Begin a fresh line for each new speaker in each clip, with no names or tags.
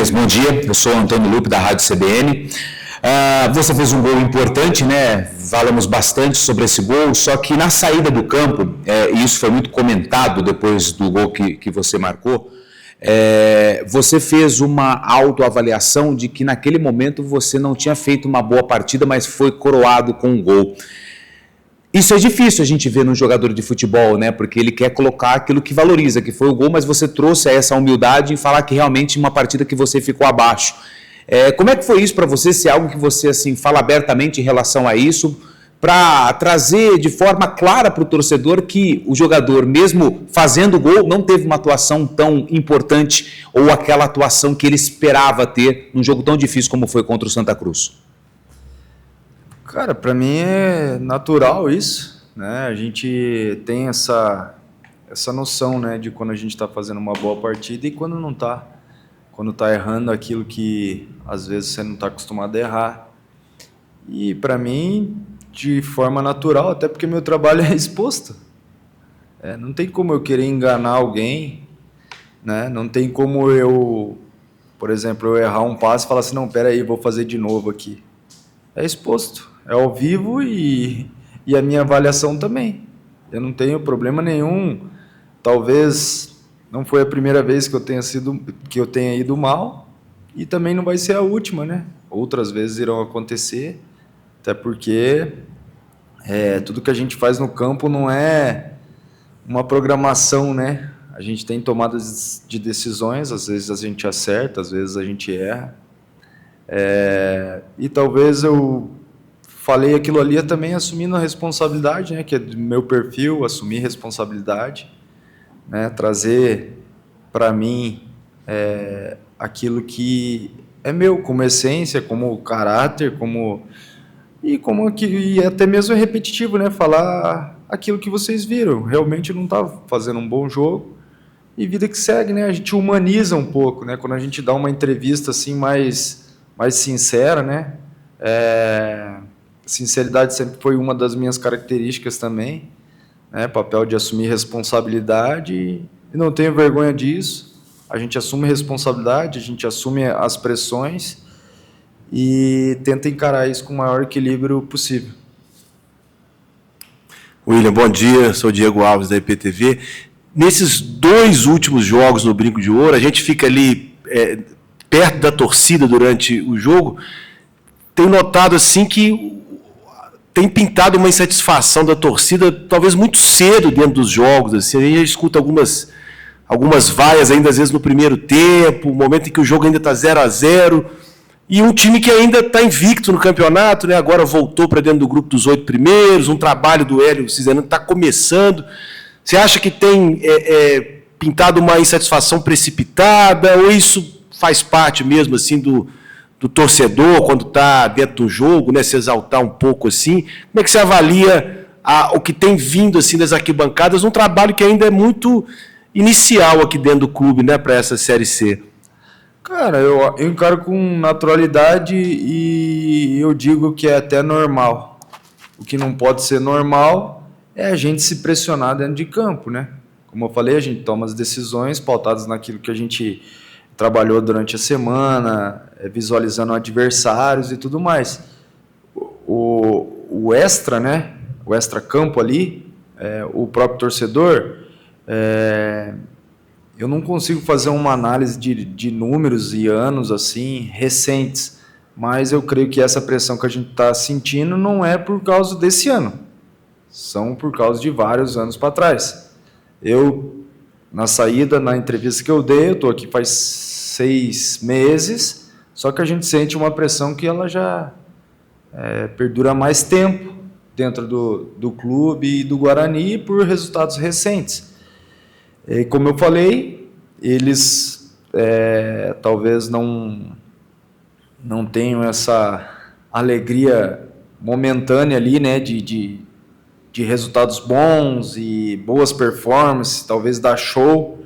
Williams, bom dia. Eu sou o Antônio Lupe, da Rádio CBN. Você fez um gol importante, né? Falamos bastante sobre esse gol, só que na saída do campo, e isso foi muito comentado depois do gol que você marcou, você fez uma autoavaliação de que naquele momento você não tinha feito uma boa partida, mas foi coroado com um gol. Isso é difícil a gente ver num jogador de futebol, né? Porque ele quer colocar aquilo que valoriza, que foi o gol, mas você trouxe essa humildade em falar que realmente uma partida que você ficou abaixo. Como é que foi isso para você? Se é algo que você assim fala abertamente em relação a isso, para trazer de forma clara para o torcedor que o jogador, mesmo fazendo gol, não teve uma atuação tão importante ou aquela atuação que ele esperava ter num jogo tão difícil como foi contra o Santa Cruz.
Cara, para mim é natural isso, né? A gente tem essa noção, né, de quando a gente está fazendo uma boa partida e quando não está. Quando está errando aquilo que às vezes você não está acostumado a errar. E para mim, de forma natural, até porque meu trabalho é exposto. Não tem como eu querer enganar alguém, né? Não tem como eu, por exemplo, eu errar um passe e falar assim, não, peraí, vou fazer de novo aqui. É exposto. É ao vivo e a minha avaliação também. Eu não tenho problema nenhum. Talvez não foi a primeira vez que eu tenha ido mal e também não vai ser a última, né? Outras vezes irão acontecer, até porque tudo que a gente faz no campo não é uma programação, né? A gente tem tomadas de decisões, às vezes a gente acerta, às vezes a gente erra. E talvez eu falei aquilo ali também assumindo a responsabilidade, né, que é do meu perfil, assumir responsabilidade, né, trazer para mim aquilo que é meu, como essência, como caráter, e até mesmo é repetitivo, né, falar aquilo que vocês viram. Realmente não estava fazendo um bom jogo e vida que segue, né, a gente humaniza um pouco, né, quando a gente dá uma entrevista assim mais sincera, né, sinceridade sempre foi uma das minhas características também, né? Papel de assumir responsabilidade e não tenho vergonha disso. A gente assume responsabilidade, a gente assume as pressões e tenta encarar isso com o maior equilíbrio possível.
William, bom dia. Sou o Diego Alves, da IPTV. Nesses 2 últimos jogos no Brinco de Ouro, a gente fica ali perto da torcida durante o jogo. Tenho notado assim que tem pintado uma insatisfação da torcida, talvez muito cedo dentro dos jogos. Assim, a gente escuta algumas vaias ainda, às vezes, no primeiro tempo, momento em que o jogo ainda está 0-0, e um time que ainda está invicto no campeonato, né? Agora voltou para dentro do grupo dos 8 primeiros, um trabalho do Hélio Cisenano está começando. Você acha que tem pintado uma insatisfação precipitada, ou isso faz parte mesmo assim do torcedor, quando está dentro do jogo, né, se exaltar um pouco assim? Como é que você avalia o que tem vindo assim das arquibancadas, um trabalho que ainda é muito inicial aqui dentro do clube, né, para essa Série C?
Cara, eu encaro com naturalidade e eu digo que é até normal. O que não pode ser normal é a gente se pressionar dentro de campo, né? Como eu falei, a gente toma as decisões pautadas naquilo que a gente trabalhou durante a semana, visualizando adversários e tudo mais. O extra, né? O extra-campo ali, o próprio torcedor, eu não consigo fazer uma análise de números e anos assim recentes, mas eu creio que essa pressão que a gente está sentindo não é por causa desse ano, são por causa de vários anos para trás. Eu, na saída, na entrevista que eu dei, eu estou aqui faz 6 meses, só que a gente sente uma pressão que ela já perdura mais tempo dentro do clube e do Guarani por resultados recentes. E, como eu falei, eles talvez não tenham essa alegria momentânea ali, né, de resultados bons e boas performances, talvez dar show,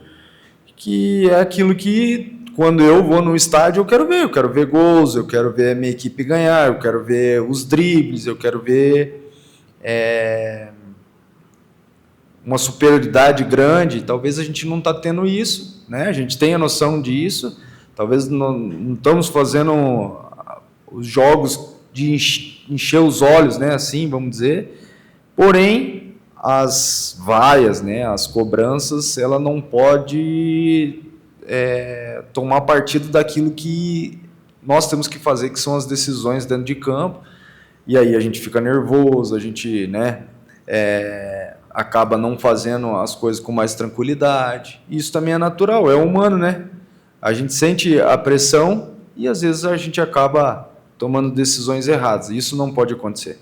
que é aquilo que quando eu vou no estádio eu quero ver gols, eu quero ver a minha equipe ganhar, eu quero ver os dribles, eu quero ver uma superioridade grande. Talvez a gente não está tendo isso, né? A gente tenha noção disso, Talvez não estamos fazendo os jogos de encher os olhos, né, assim, vamos dizer. Porém, as vaias, né, as cobranças, ela não pode tomar partido daquilo que nós temos que fazer, que são as decisões dentro de campo. E aí a gente fica nervoso, a gente, né, acaba não fazendo as coisas com mais tranquilidade. Isso também é natural, é humano, né? A gente sente a pressão e às vezes a gente acaba tomando decisões erradas. Isso não pode acontecer.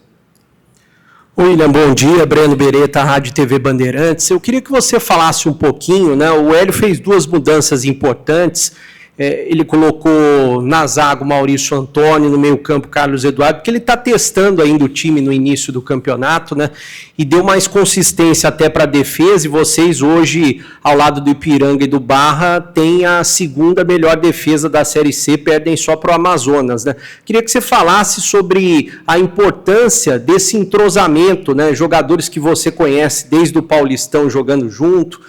William, bom dia. Breno Beretta, Rádio TV Bandeirantes. Eu queria que você falasse um pouquinho, né? O Hélio fez 2 mudanças importantes. Ele colocou na zaga o Maurício Antônio, no meio-campo Carlos Eduardo, porque ele está testando ainda o time no início do campeonato, né? E deu mais consistência até para a defesa. E vocês hoje, ao lado do Ipiranga e do Barra, têm a 2ª melhor defesa da Série C, perdem só para o Amazonas, né? Queria que você falasse sobre a importância desse entrosamento, né? Jogadores que você conhece desde o Paulistão jogando junto.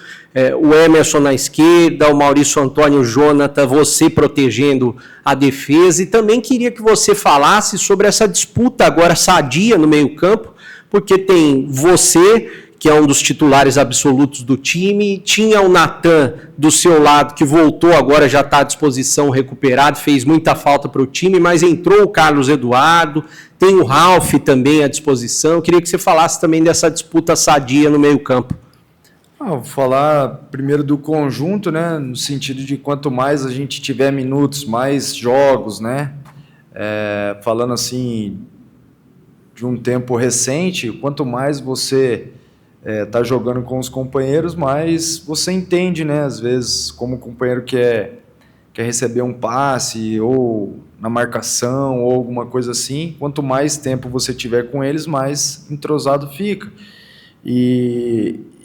O Emerson na esquerda, o Maurício Antônio, o Jonathan, você protegendo a defesa. E também queria que você falasse sobre essa disputa agora sadia no meio-campo, porque tem você, que é um dos titulares absolutos do time, tinha o Natan do seu lado, que voltou agora, já está à disposição, recuperado, fez muita falta para o time, mas entrou o Carlos Eduardo, tem o Ralf também à disposição. Eu queria que você falasse também dessa disputa sadia no meio-campo.
Vou falar primeiro do conjunto, né? No sentido de quanto mais a gente tiver minutos, mais jogos, né? Falando assim de um tempo recente, quanto mais você tá jogando com os companheiros, mais você entende, né? Às vezes, como o companheiro quer receber um passe ou na marcação ou alguma coisa assim, quanto mais tempo você tiver com eles, mais entrosado fica.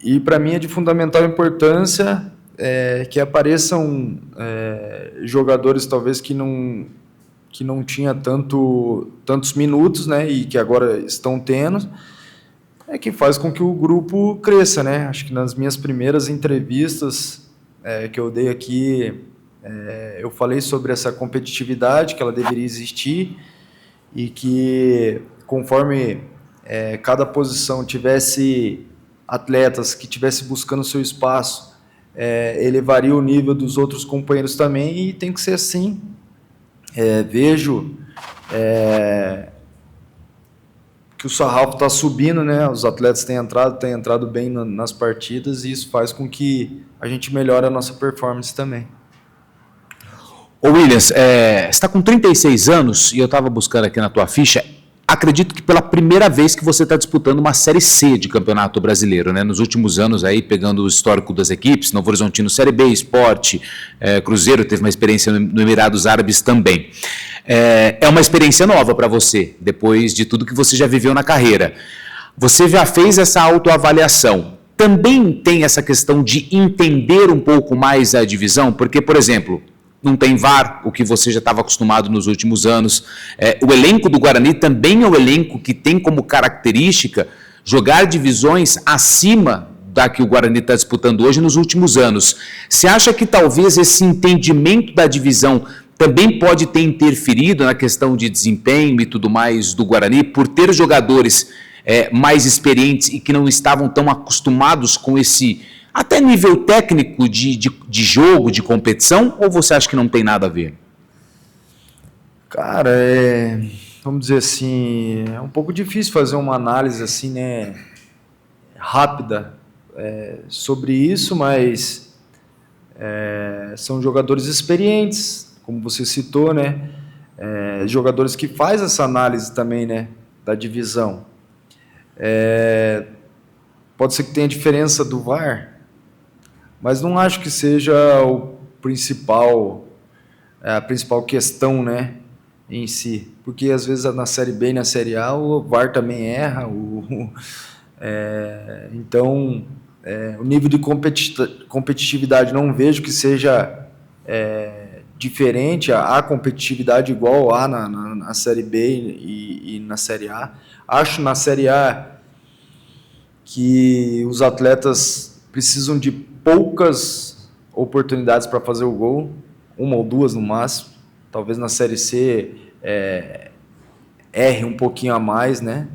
E para mim é de fundamental importância que apareçam jogadores talvez que não tinha tantos minutos, né, e que agora estão tendo, que faz com que o grupo cresça, né? Acho que nas minhas primeiras entrevistas que eu dei aqui, eu falei sobre essa competitividade, que ela deveria existir e que conforme cada posição tivesse atletas que estivessem buscando o seu espaço, elevaria o nível dos outros companheiros também, e tem que ser assim. Vejo que o sarrafo está subindo, né? Os atletas têm entrado bem nas partidas, e isso faz com que a gente melhore a nossa performance também.
Ô Williams, você está com 36 anos, e eu estava buscando aqui na tua ficha. Acredito que pela primeira vez que você está disputando uma Série C de Campeonato Brasileiro, né? Nos últimos anos, aí, pegando o histórico das equipes, Novo Horizontino Série B, Sport, Cruzeiro teve uma experiência no Emirados Árabes também. É uma experiência nova para você, depois de tudo que você já viveu na carreira. Você já fez essa autoavaliação. Também tem essa questão de entender um pouco mais a divisão? Porque, por exemplo, não tem VAR, o que você já estava acostumado nos últimos anos. O elenco do Guarani também é um elenco que tem como característica jogar divisões acima da que o Guarani está disputando hoje nos últimos anos. Você acha que talvez esse entendimento da divisão também pode ter interferido na questão de desempenho e tudo mais do Guarani, por ter jogadores mais experientes e que não estavam tão acostumados com esse até nível técnico de jogo, de competição, ou você acha que não tem nada a ver?
Cara, vamos dizer assim, é um pouco difícil fazer uma análise assim, né, rápida sobre isso, mas são jogadores experientes, como você citou, né, jogadores que fazem essa análise também, né, da divisão. Pode ser que tenha diferença do VAR, mas não acho que seja a principal questão, né, em si. Porque às vezes na Série B e na Série A o VAR também erra. Então, o nível de competitividade não vejo que seja diferente, a competitividade igual há na Série B e na Série A. Acho na Série A que os atletas precisam de poucas oportunidades para fazer o gol, uma ou duas no máximo. Talvez na Série C erre um pouquinho a mais, né?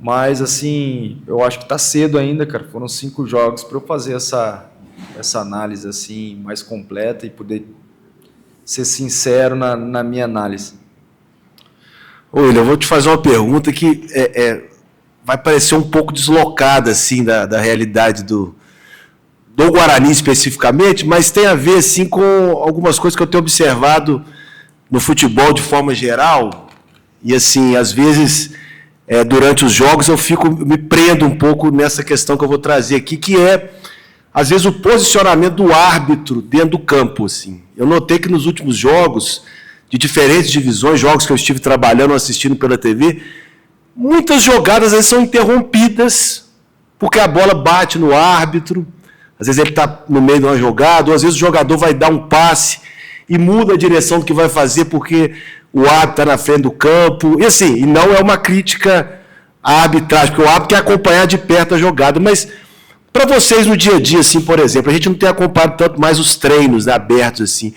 Mas, assim, eu acho que tá cedo ainda, cara. Foram 5 jogos para eu fazer essa análise, assim, mais completa e poder ser sincero na minha análise.
Ô, William, eu vou te fazer uma pergunta que vai parecer um pouco deslocada, assim, da realidade do Guarani especificamente, mas tem a ver, assim, com algumas coisas que eu tenho observado no futebol de forma geral. E, assim, às vezes, durante os jogos, me prendo um pouco nessa questão que eu vou trazer aqui, que às vezes, o posicionamento do árbitro dentro do campo, assim. Eu notei que nos últimos jogos, de diferentes divisões, jogos que eu estive trabalhando, assistindo pela TV, muitas jogadas, às vezes, são interrompidas, porque a bola bate no árbitro, às vezes ele está no meio de uma jogada, ou às vezes o jogador vai dar um passe e muda a direção do que vai fazer, porque o árbitro está na frente do campo, e assim, e não é uma crítica à arbitragem, porque o árbitro quer acompanhar de perto a jogada, mas para vocês no dia a dia, assim, por exemplo, a gente não tem acompanhado tanto mais os treinos, né, abertos, assim.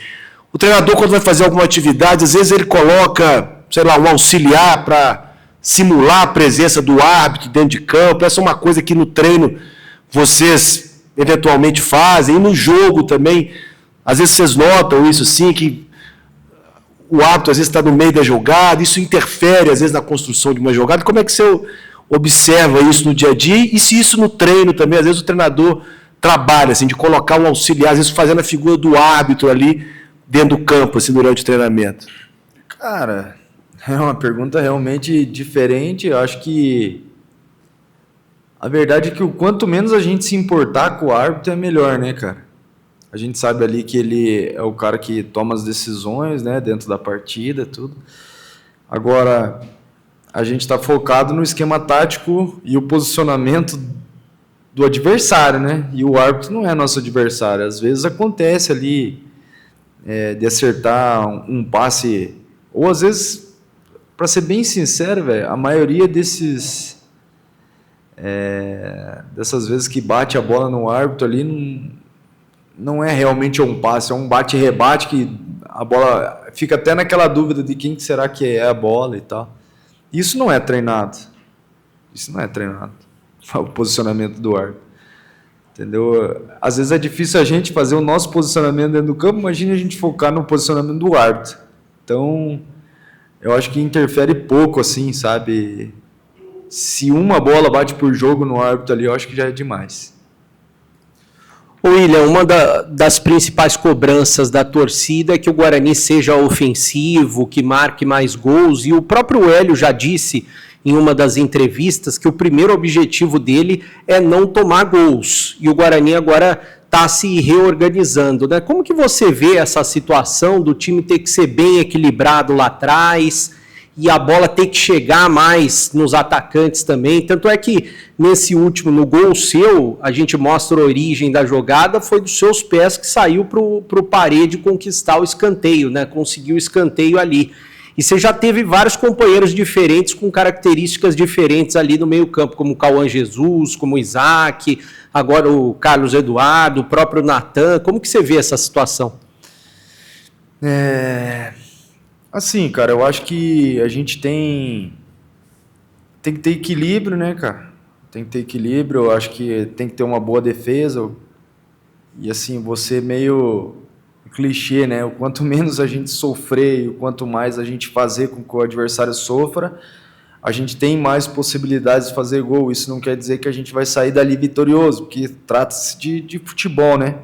O treinador, quando vai fazer alguma atividade, às vezes ele coloca, sei lá, um auxiliar para simular a presença do árbitro dentro de campo. Essa é uma coisa que no treino vocês eventualmente fazem, e no jogo também, às vezes vocês notam isso, sim, que o árbitro às vezes está no meio da jogada, isso interfere às vezes na construção de uma jogada. Como é que você observa isso no dia a dia, e se isso no treino também, às vezes o treinador trabalha, assim, de colocar um auxiliar, às vezes fazendo a figura do árbitro ali dentro do campo, assim, durante o treinamento?
Cara, é uma pergunta realmente diferente. Eu acho que a verdade é que o quanto menos a gente se importar com o árbitro é melhor, né, cara? A gente sabe ali que ele é o cara que toma as decisões, né, dentro da partida, tudo. Agora, a gente está focado no esquema tático e o posicionamento do adversário, né? E o árbitro não é nosso adversário. Às vezes acontece ali de acertar um passe, ou às vezes, para ser bem sincero, velho, a maioria dessas vezes que bate a bola no árbitro ali não é realmente um passe, é um bate-rebate que a bola fica até naquela dúvida de quem será que é a bola e tal. Isso não é treinado. O posicionamento do árbitro. Entendeu? Às vezes é difícil a gente fazer o nosso posicionamento dentro do campo, imagine a gente focar no posicionamento do árbitro. Então, eu acho que interfere pouco, assim, sabe? Se uma bola bate por jogo no árbitro ali, eu acho que já é demais.
William, uma das principais cobranças da torcida é que o Guarani seja ofensivo, que marque mais gols, e o próprio Hélio já disse em uma das entrevistas que o primeiro objetivo dele é não tomar gols, e o Guarani agora está se reorganizando, né? Como que você vê essa situação do time ter que ser bem equilibrado lá atrás e a bola ter que chegar mais nos atacantes também? Tanto é que nesse último, no gol seu, a gente mostra a origem da jogada, foi dos seus pés que saiu para o Parede conquistar o escanteio, né? Conseguiu o escanteio ali. E você já teve vários companheiros diferentes com características diferentes ali no meio campo, como o Cauã Jesus, como o Isaac, agora o Carlos Eduardo, o próprio Natan. Como que você vê essa situação?
Assim, cara, eu acho que a gente tem que ter equilíbrio, né, cara? Tem que ter equilíbrio, eu acho que tem que ter uma boa defesa. E assim, você meio clichê, né? O quanto menos a gente sofrer e o quanto mais a gente fazer com que o adversário sofra, a gente tem mais possibilidades de fazer gol. Isso não quer dizer que a gente vai sair dali vitorioso, porque trata-se de futebol, né?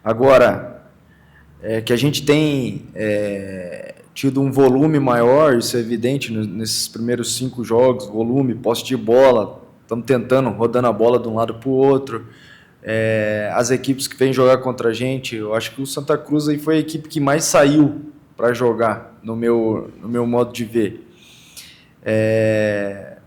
Agora, que a gente tem tido um volume maior, isso é evidente nesses primeiros 5 jogos, volume, posse de bola, estamos tentando, rodando a bola de um lado para o outro. As equipes que vêm jogar contra a gente, eu acho que o Santa Cruz aí foi a equipe que mais saiu para jogar, no meu modo de ver.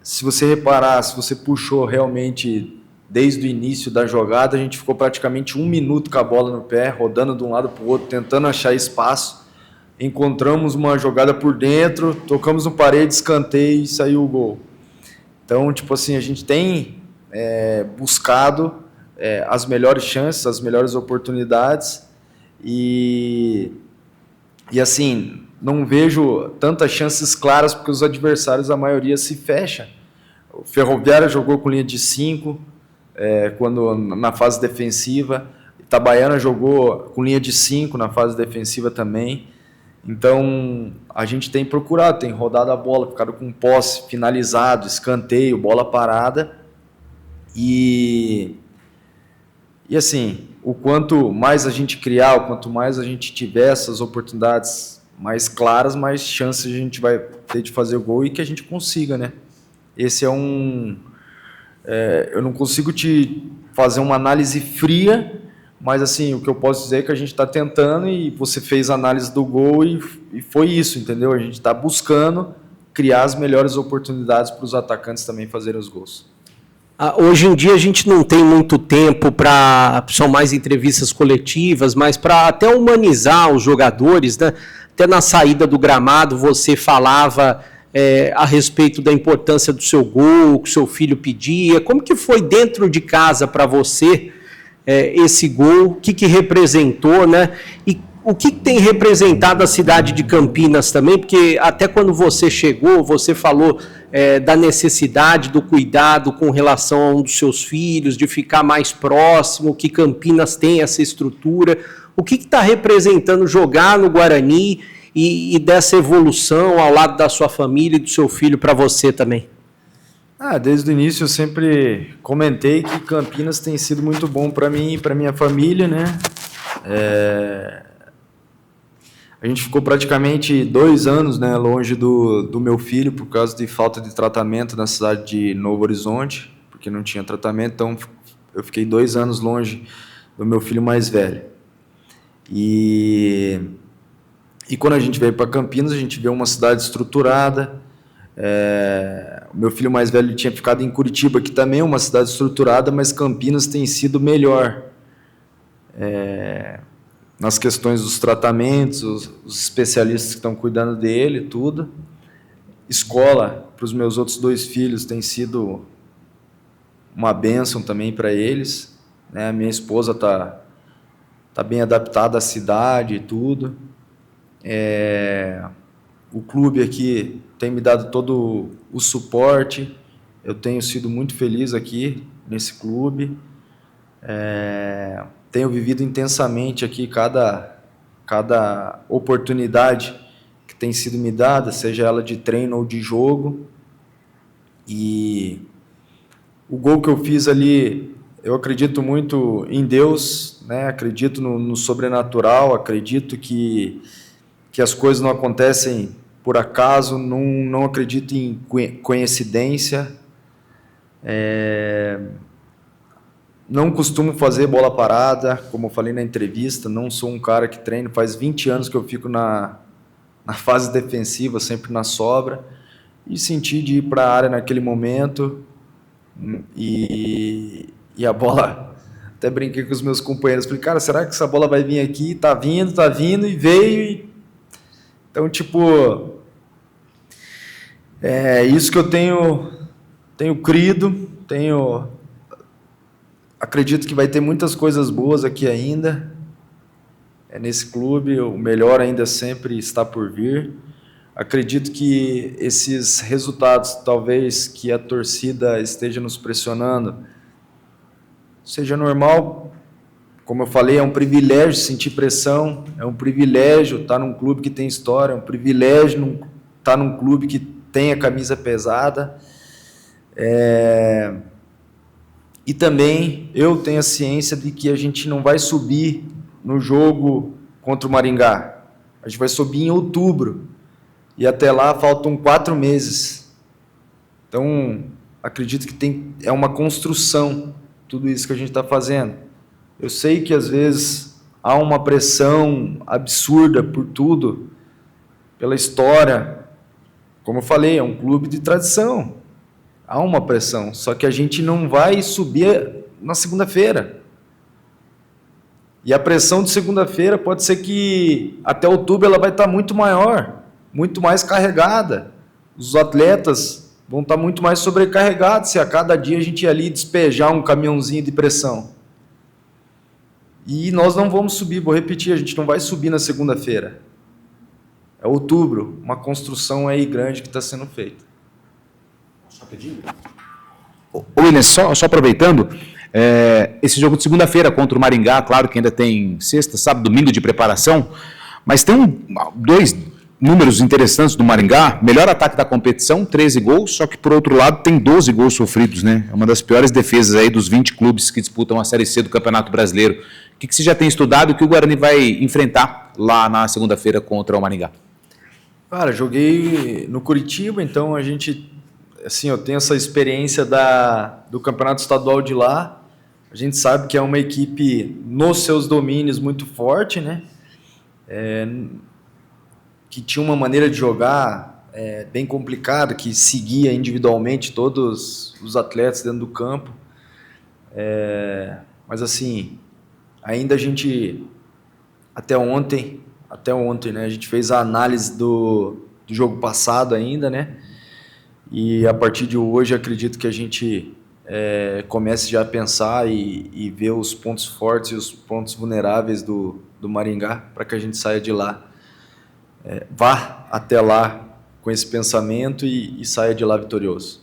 Se você reparar, se você puxou realmente desde o início da jogada, a gente ficou praticamente 1 minuto com a bola no pé, rodando de um lado para o outro, tentando achar espaço. Encontramos uma jogada por dentro, tocamos no parede, escanteio e saiu o gol. Então, tipo assim, a gente tem buscado as melhores chances, as melhores oportunidades, E assim, não vejo tantas chances claras porque os adversários, a maioria, se fecha. O Ferroviária jogou com linha de 5, quando na fase defensiva. Itabaiana jogou com linha de 5 na fase defensiva também. Então, a gente tem procurado, tem rodado a bola, ficado com posse, finalizado, escanteio, bola parada. E assim, o quanto mais a gente criar, o quanto mais a gente tiver essas oportunidades mais claras, mais chances a gente vai ter de fazer o gol e que a gente consiga, né? Esse é eu não consigo te fazer uma análise fria, mas assim, o que eu posso dizer é que a gente está tentando e você fez a análise do gol e foi isso, entendeu? A gente está buscando criar as melhores oportunidades para os atacantes também fazerem os gols.
Hoje em dia a gente não tem muito tempo são mais entrevistas coletivas, mas para até humanizar os jogadores, né? Até na saída do gramado você falava a respeito da importância do seu gol, que o seu filho pedia. Como que foi dentro de casa para você esse gol? O que representou, né? E o que tem representado a cidade de Campinas também? Porque até quando você chegou, você falou da necessidade, do cuidado com relação a um dos seus filhos, de ficar mais próximo, que Campinas tem essa estrutura. O que está representando jogar no Guarani e dessa evolução ao lado da sua família e do seu filho para você também?
Desde o início eu sempre comentei que Campinas tem sido muito bom para mim e para minha família, né? A gente ficou praticamente 2 anos, né, longe do meu filho por causa de falta de tratamento na cidade de Novo Horizonte, porque não tinha tratamento, então eu fiquei 2 anos longe do meu filho mais velho. E quando a gente veio para Campinas, a gente vê uma cidade estruturada. O meu filho mais velho tinha ficado em Curitiba, que também é uma cidade estruturada, mas Campinas tem sido melhor nas questões dos tratamentos, os especialistas que estão cuidando dele, tudo. Escola para os meus outros 2 filhos tem sido uma bênção também para eles, né? A minha esposa tá bem adaptada à cidade e tudo. O clube aqui tem me dado todo o suporte. Eu tenho sido muito feliz aqui nesse clube. Tenho vivido intensamente aqui cada oportunidade que tem sido me dada, seja ela de treino ou de jogo. E o gol que eu fiz ali, eu acredito muito em Deus, né? Acredito no sobrenatural, acredito que as coisas não acontecem por acaso, não acredito em coincidência. Não costumo fazer bola parada, como eu falei na entrevista, não sou um cara que treina, faz 20 anos que eu fico na fase defensiva, sempre na sobra, e senti de ir para a área naquele momento, e a bola, até brinquei com os meus companheiros, falei, cara, será que essa bola vai vir aqui? Tá vindo, e veio, então, tipo, isso que eu tenho crido, acredito que vai ter muitas coisas boas aqui ainda, nesse clube, o melhor ainda sempre está por vir. Acredito que esses resultados, talvez que a torcida esteja nos pressionando, seja normal. Como eu falei, é um privilégio sentir pressão, é um privilégio estar num clube que tem história, é um privilégio estar num clube que tem a camisa pesada. E também eu tenho a ciência de que a gente não vai subir no jogo contra o Maringá. A gente vai subir em outubro. E até lá faltam 4 meses. Então, acredito que é uma construção tudo isso que a gente está fazendo. Eu sei que às vezes há uma pressão absurda por tudo, pela história. Como eu falei, é um clube de tradição. Há uma pressão, só que a gente não vai subir na segunda-feira. E a pressão de segunda-feira pode ser que até outubro ela vai estar muito maior, muito mais carregada. Os atletas vão estar muito mais sobrecarregados se a cada dia a gente ir ali despejar um caminhãozinho de pressão. E nós não vamos subir, vou repetir, a gente não vai subir na segunda-feira. É outubro, uma construção aí grande que está sendo feita.
William, só aproveitando, esse jogo de segunda-feira contra o Maringá, claro que ainda tem sexta, sábado, domingo de preparação, mas tem dois números interessantes do Maringá, melhor ataque da competição, 13 gols, só que por outro lado tem 12 gols sofridos, né? É uma das piores defesas aí dos 20 clubes que disputam a Série C do Campeonato Brasileiro. O que você já tem estudado e o que o Guarani vai enfrentar lá na segunda-feira contra o Maringá?
Cara, joguei no Curitiba, então a gente, assim, eu tenho essa experiência do Campeonato Estadual de lá. A gente sabe que é uma equipe nos seus domínios muito forte, né? Que tinha uma maneira de jogar bem complicada, que seguia individualmente todos os atletas dentro do campo. Mas assim, ainda a gente, até ontem, né, a gente fez a análise do jogo passado ainda, né? E a partir de hoje acredito que a gente comece já a pensar e ver os pontos fortes e os pontos vulneráveis do Maringá, para que a gente saia de lá, vá até lá com esse pensamento e saia de lá vitorioso.